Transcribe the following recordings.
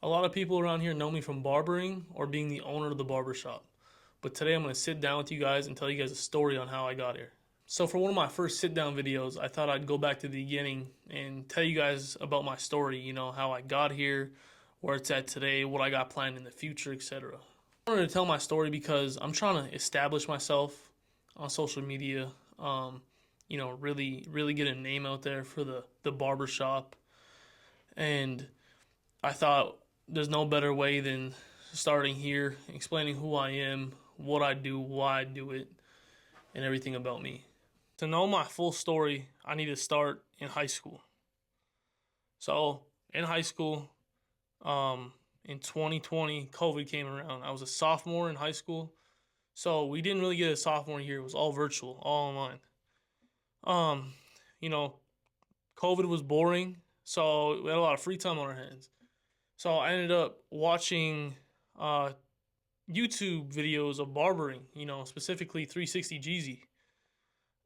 A lot of people around here know me from barbering or being the owner of the barbershop. But today I'm going to sit down with you guys and tell you guys a story on how I got here. So for one of my first sit down videos, I thought I'd go back to the beginning and tell you guys about my story, how I got here, where it's at today, what I got planned in the future, etc. I wanted to tell my story because I'm trying to establish myself on social media, really get a name out there for the barbershop. And I thought there's no better way than starting here, explaining who I am, what I do, why I do it, and everything about me. To know my full story, I need to start in high school. So, in high school, in 2020, COVID came around. I was a sophomore in high school. So, we didn't really get a sophomore year. It was all virtual, all online. Um, you know, COVID was boring. So, we had a lot of free time on our hands. So, I ended up watching uh, YouTube videos of barbering, specifically 360 Jeezy.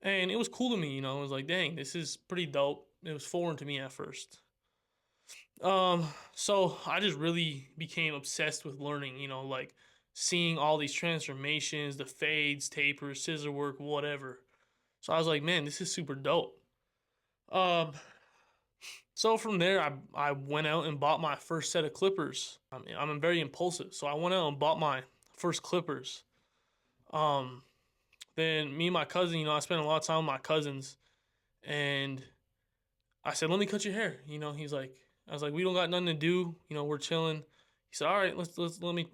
And it was cool to me, it was like, dang, this is pretty dope. It was foreign to me at first. So I just really became obsessed with learning, like seeing all these transformations, the fades, tapers, scissor work, whatever. So I was like, man, this is super dope. Um, so from there, I went out and bought my first set of clippers. I'm very impulsive, so I went out and bought my first clippers. Um, Then me and my cousin, I spent a lot of time with my cousins, and I said, "Let me cut your hair." I was like, "We don't got nothing to do. We're chilling." He said, "All right, let's let me,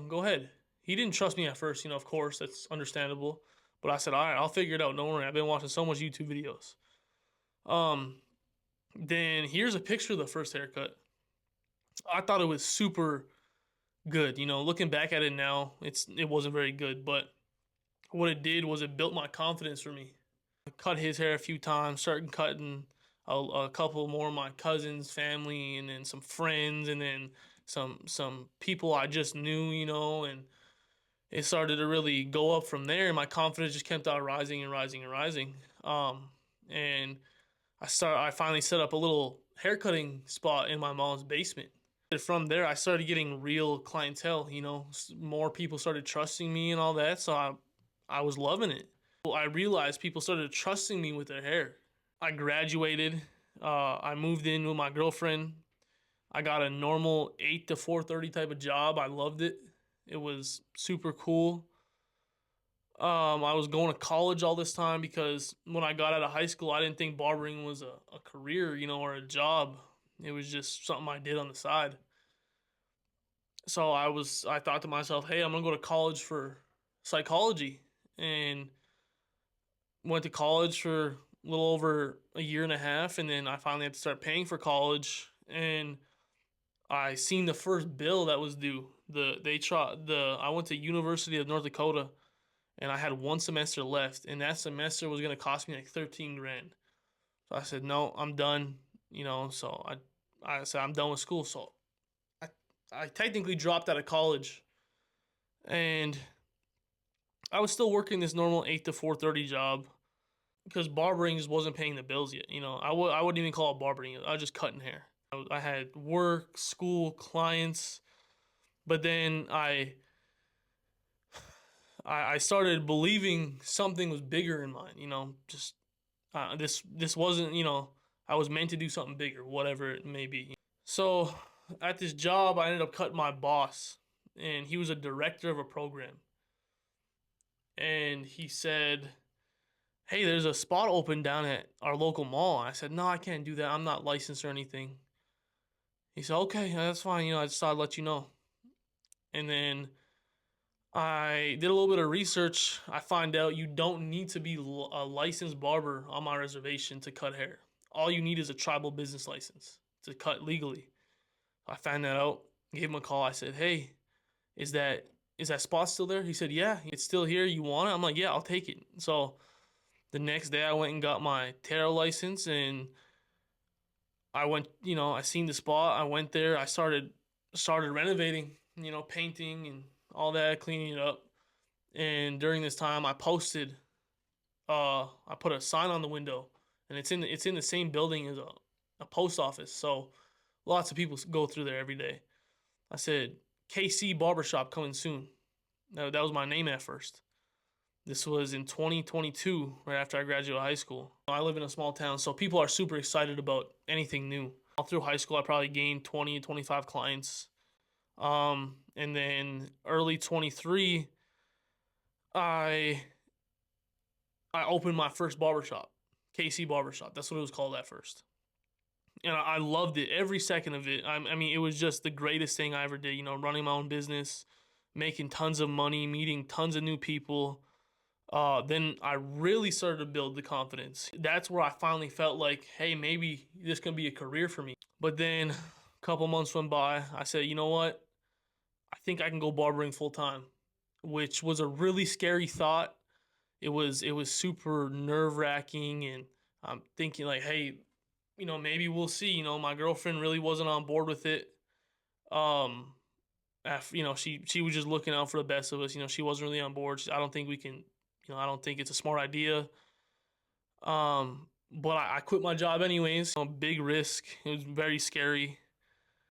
go ahead." He didn't trust me at first, of course, that's understandable. But I said, "All right, I'll figure it out. Don't worry. I've been watching so much YouTube videos." Um, then here's a picture of the first haircut. I thought it was super good. Looking back at it now, it wasn't very good, but what it did was it built my confidence for me. Cut his hair a few times, started cutting a couple more of my cousins, family, and then some friends, and then some people I just knew, and it started to really go up from there. And my confidence just kept on rising and rising and rising. And I finally set up a little haircutting spot in my mom's basement. And from there, I started getting real clientele. More people started trusting me and all that. So I was loving it. I realized people started trusting me with their hair. I graduated. I moved in with my girlfriend. I got a normal 8 to 4:30 type of job. I loved it. It was super cool. I was going to college all this time because when I got out of high school, I didn't think barbering was a career, or a job. It was just something I did on the side. So I thought to myself, hey, I'm gonna go to college for psychology, and went to college for a little over a year and a half, and then I finally had to start paying for college, and I seen the first bill that was due. I went to University of North Dakota, and I had one semester left, and that semester was gonna cost me like 13 grand. So I said, no, I'm done. So I said I'm done with school. So I I technically dropped out of college, and I was still working this normal 8 to 4:30 job because barbering just wasn't paying the bills yet. I wouldn't even call it barbering. I was just cutting hair. I had work, school, clients, but then I started believing something was bigger in mine. Just this wasn't. I was meant to do something bigger, whatever it may be. So at this job, I ended up cutting my boss, and he was a director of a program, and he said, hey, there's a spot open down at our local mall. I said, no, I can't do that. I'm not licensed or anything. He said, okay, that's fine. I just thought I'd let you know. And then I did a little bit of research. I find out you don't need to be a licensed barber on my reservation to cut hair. All you need is a tribal business license to cut legally. I found that out. Gave him a call. I said, hey, is that spot still there? He said, yeah, it's still here. You want it? I'm like, yeah, I'll take it. So the next day I went and got my tarot license, and I went, I seen the spot. I went there. I started renovating, painting and all that, cleaning it up. And during this time I put a sign on the window, and it's in the same building as a post office. So lots of people go through there every day. I said, KC Barbershop coming soon. That was my name at first. This was in 2022, right after I graduated high school. I live in a small town, so people are super excited about anything new. All through high school, I probably gained 20, 25 clients. And then early 23, I I opened my first barbershop, KC Barbershop. That's what it was called at first. And I loved it, every second of it. I mean, it was just the greatest thing I ever did. You know, running my own business, making tons of money, meeting tons of new people. Then I really started to build the confidence. That's where I finally felt like, hey, maybe this can be a career for me. But then a couple months went by. I said, you know what? I think I can go barbering full time, which was a really scary thought. It was super nerve wracking, and I'm thinking like, hey, maybe we'll see. My girlfriend really wasn't on board with it. Um, after, she was just looking out for the best of us. She wasn't really on board. I don't think we can. I don't think it's a smart idea. But I quit my job anyways. A big risk. It was very scary.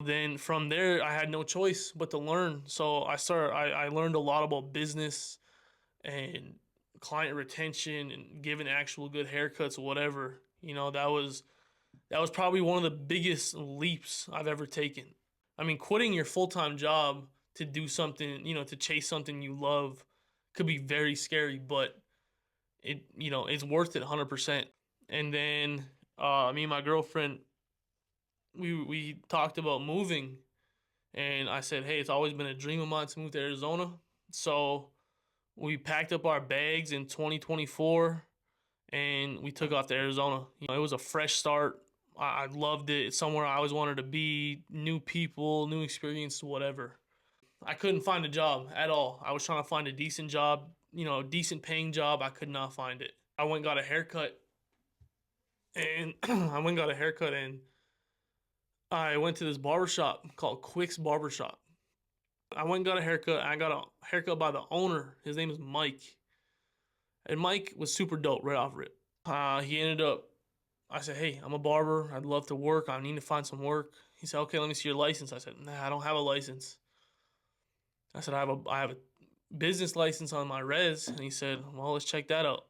Then from there, I had no choice but to learn. So I learned a lot about business and client retention and giving actual good haircuts, whatever. That was probably one of the biggest leaps I've ever taken. I mean, quitting your full-time job to do something, to chase something you love could be very scary, but it's worth it 100%. And then me and my girlfriend, we talked about moving, and I said, "Hey, it's always been a dream of mine to move to Arizona." So we packed up our bags in 2024 and we took off to Arizona. It was a fresh start. I loved it. It's somewhere I always wanted to be. New people, new experience, whatever. I couldn't find a job at all. I was trying to find a decent job, decent paying job. I could not find it. I went and got a haircut, and I went to this barbershop called Quick's Barbershop. I went and got a haircut. I got a haircut by the owner. His name is Mike. And Mike was super dope right off rip. He ended up, I said, hey, I'm a barber. I'd love to work. I need to find some work. He said, okay, let me see your license. I said, nah, I don't have a license. I said, I have a business license on my res. And he said, well, let's check that out.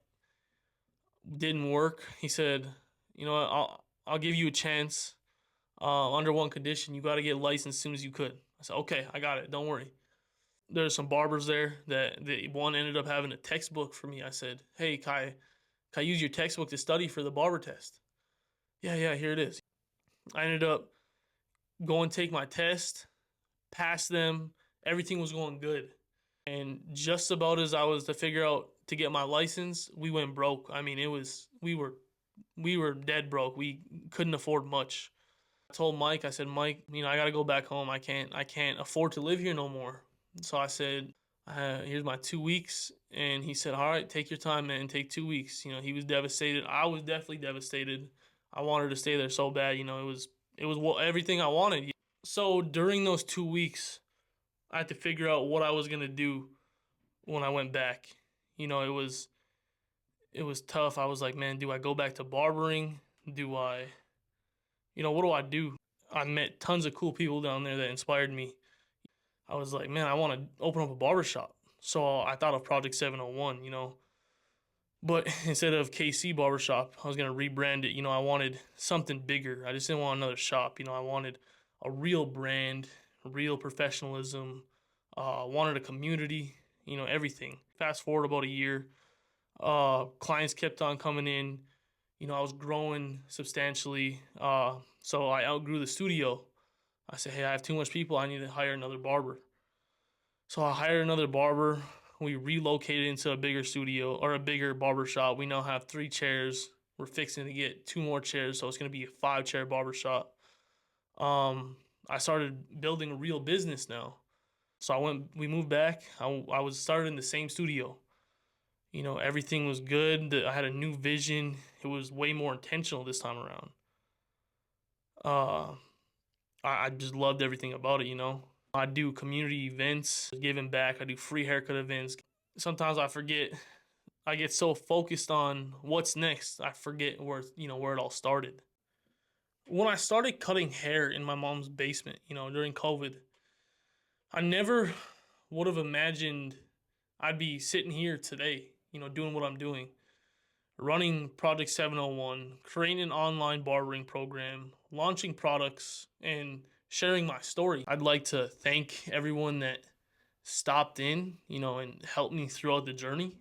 Didn't work. He said, you know what, I'll give you a chance. Under one condition, you got to get licensed as soon as you could. I said, okay, I got it. Don't worry. There's some barbers there that one ended up having a textbook for me. I said, hey, can I use your textbook to study for the barber test? Yeah, here it is. I ended up going to take my test, passed them. Everything was going good. And just about as I was to figure out to get my license, we went broke. I mean, we were dead broke. We couldn't afford much. I told Mike, I said, Mike, I gotta go back home. I can't afford to live here no more. So I said, here's my 2 weeks. And he said, all right, take your time, man. Take 2 weeks. He was devastated. I was definitely devastated. I wanted to stay there so bad. It was everything I wanted. So during those 2 weeks, I had to figure out what I was gonna do when I went back. It was tough. I was like, man, do I go back to barbering? What do I do? I met tons of cool people down there that inspired me. I was like, man, I want to open up a barbershop. So I thought of Project 701. But instead of KC Barbershop, I was going to rebrand it. I wanted something bigger. I just didn't want another shop. I wanted a real brand, real professionalism. Wanted a community, everything. Fast forward about a year, clients kept on coming in. I was growing substantially. So I outgrew the studio. I said, hey, I have too much people. I need to hire another barber. So I hired another barber. We relocated into a bigger studio or a bigger barber shop. We now have 3 chairs. We're fixing to get 2 more chairs. So it's going to be a 5-chair barber shop. I started building a real business now. So we moved back. I was started in the same studio. Everything was good. I had a new vision. It was way more intentional this time around. Uh, I just loved everything about it. I do community events, giving back. I do free haircut events. Sometimes I forget. I get so focused on what's next, I forget where it all started. When I started cutting hair in my mom's basement, during COVID, I never would have imagined I'd be sitting here today, doing what I'm doing, running Project 701, creating an online barbering program, launching products, and sharing my story. I'd like to thank everyone that stopped in, and helped me throughout the journey.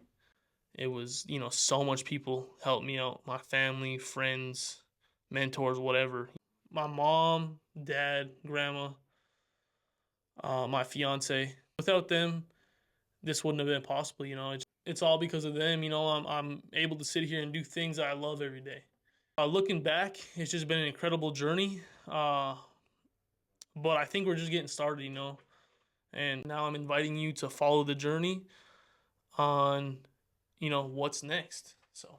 It was, so much people helped me out, my family, friends, mentors, whatever. My mom, dad, grandma, my fiance. Without them, this wouldn't have been possible. It's all because of them. I'm able to sit here and do things that I love every day. Looking back, it's just been an incredible journey. But I think we're just getting started. And now I'm inviting you to follow the journey on, what's next. So.